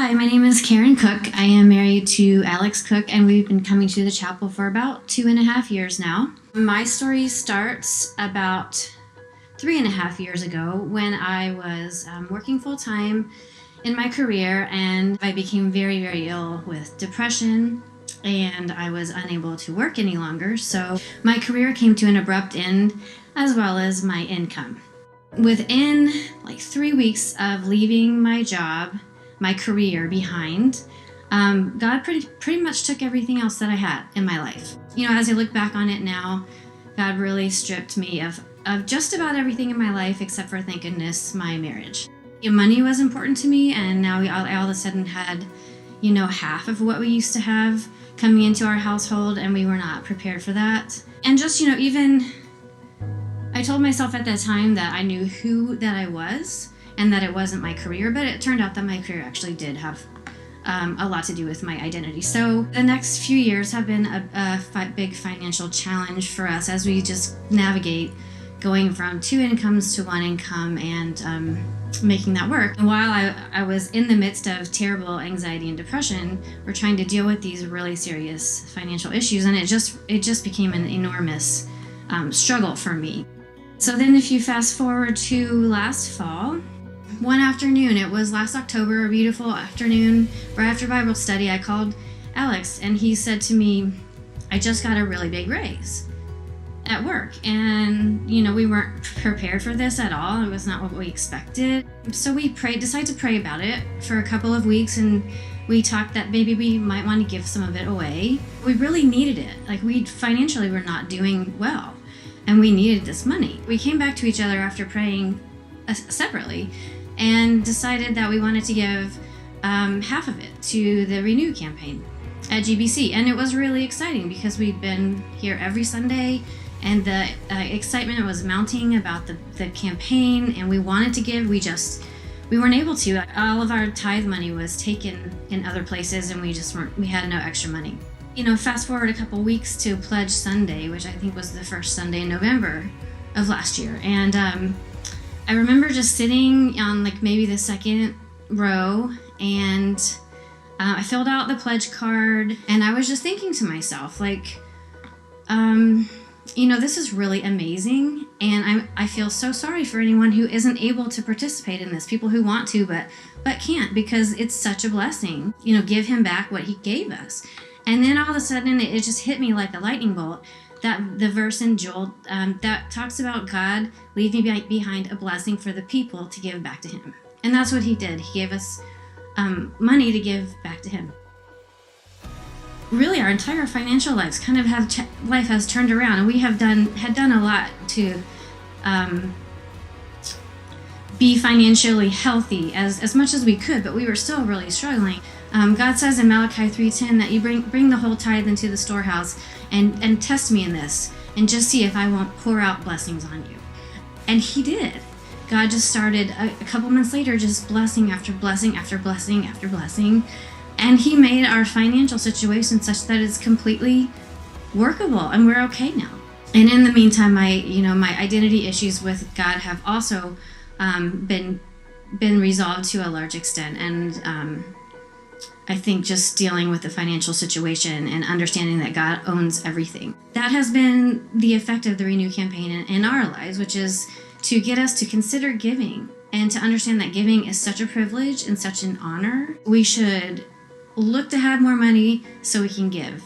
Hi, my name is Karen Cook. I am married to Alex Cook, and we've been coming to the chapel for about 2.5 years now. My story starts about 3.5 years ago when I was working full-time in my career, and I became very, very ill with depression, and I was unable to work any longer. So my career came to an abrupt end, as well as my income. Within like 3 weeks of leaving my job, my career behind, God pretty much took everything else that I had in my life. You know, as I look back on it now, God really stripped me of just about everything in my life except for, thank goodness, my marriage. Money was important to me, and now I all of a sudden had, half of what we used to have coming into our household, and we were not prepared for that. And just, even I told myself at that time that I knew who that I was and that it wasn't my career, but it turned out that my career actually did have a lot to do with my identity. So the next few years have been a big financial challenge for us as we just navigate going from 2 incomes to 1 income and making that work. And while I was in the midst of terrible anxiety and depression, we're trying to deal with these really serious financial issues, and it just became an enormous struggle for me. So then if you fast forward to last fall, one afternoon, it was last October, a beautiful afternoon, right after Bible study, I called Alex, and he said to me, I just got a really big raise at work. And, we weren't prepared for this at all. It was not what we expected. So we decided to pray about it for a couple of weeks, and we talked that maybe we might want to give some of it away. We really needed it. Like, financially were not doing well, and we needed this money. We came back to each other after praying separately and decided that we wanted to give half of it to the Renew campaign at GBC. And it was really exciting because we'd been here every Sunday, and the excitement was mounting about the campaign, and we wanted to give. We weren't able to. All of our tithe money was taken in other places, and we had no extra money. Fast forward a couple weeks to Pledge Sunday, which I think was the first Sunday in November of last year. And I remember just sitting on maybe the second row, and I filled out the pledge card, and I was just thinking to myself, this is really amazing, and I feel so sorry for anyone who isn't able to participate in this, people who want to but can't, because it's such a blessing. Give him back what he gave us. And then all of a sudden it just hit me like a lightning bolt, that the verse in Joel that talks about God leaving behind a blessing for the people to give back to him. And that's what he did. He gave us money to give back to him. Really, our entire financial lives life has turned around, and we had done a lot to be financially healthy as much as we could, but we were still really struggling. God says in Malachi 3:10 that you bring the whole tithe into the storehouse and test me in this, and just see if I won't pour out blessings on you. And he did. God just started a couple months later, just blessing after blessing after blessing after blessing. And he made our financial situation such that it's completely workable, and we're okay now. And in the meantime, my identity issues with God have also been resolved to a large extent. And I think just dealing with the financial situation and understanding that God owns everything. That has been the effect of the Renew campaign in our lives, which is to get us to consider giving and to understand that giving is such a privilege and such an honor. We should look to have more money so we can give.